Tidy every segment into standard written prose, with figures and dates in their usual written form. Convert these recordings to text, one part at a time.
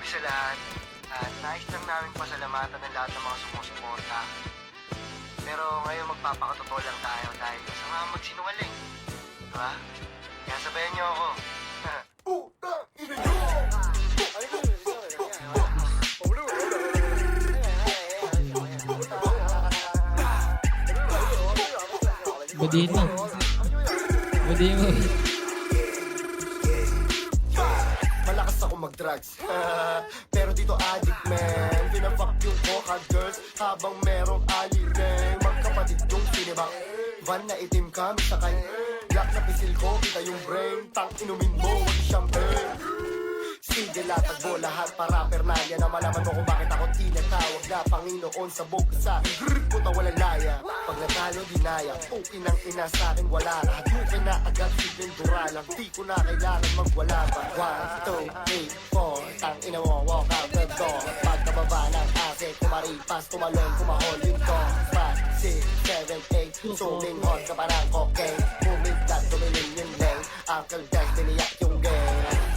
sa lahat. At nais lang namin pasalamatan ng lahat ng mga sumusuporta. Pero ngayon magpapakatotoo lang tayo dahil masama ang magsinungaling. Diba? Kaya sabayan niyo ako. Badihin mo. Badihin mo. Malakas ako mag-drugs pero dito addict man. Pinafuck yung coca girls habang merong alibeng. Magkapatid yung sinibak van na itim kami sakay. Black na pisil ko, kita yung brain. Tang inumin mo, wag champagne. Sige latag mo lahat para pernalya na malaman mo kung bakit ako tinatawag na Panginoon sa buong sa akin. Puta walang laya, pag natalo dinaya. Okay nang ina sa akin wala lahat. Bukin na agad sigling duralang. Di ko na kailangan magwala pa. 1, 2, 3, 4 Tang ina mo, walk out the door. Pagkababa ng asset, kumaripas, tumalon, kumahol yung ko 5, 6, 7, 8 Suling hot ka parang cocaine. Bumigdat, tumilin yung lane. Uncle Dance, biniyak yung game.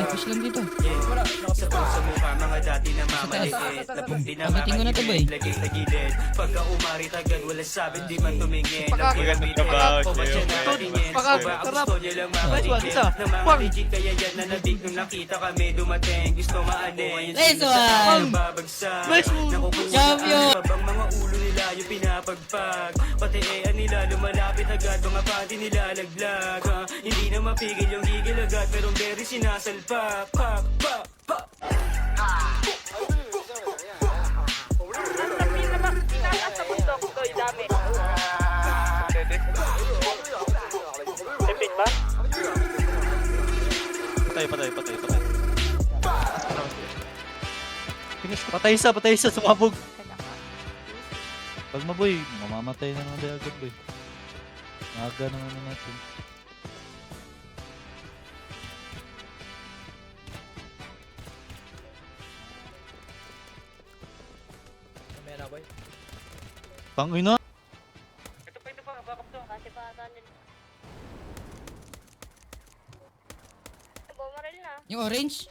Push lang dito. Sa puso mukha mga dati na mamaliit. Labog din na Pagdating ko na to, boy. lagay sa gilid. Pagka umarit agad wala sabi di man tumingin. Magandang trabaho sa'yo, Gusto niya lang mabalikin ng mga legit kaya yan na nabig nung nakita kami dumating. Gusto maanin Nice one! babagsak. Champion! Pabang mga ulo nila yung pinapagpag. Pati nila lumalapit agad. Mga pati nila laglag. Hindi na mapigil yung gigil agad. Pero very sinasalpak. Pak, pak, pak. Sa bundok, Doy, dami. Tipid ba? Patay. Finish, patay isa, sumabog. Pag maboy, mamamatay na naman agad boy. Maaga naman na natin. Pangina! Ito pa, backup to. Kasi pa tanin. Bumaril na. Yung orange?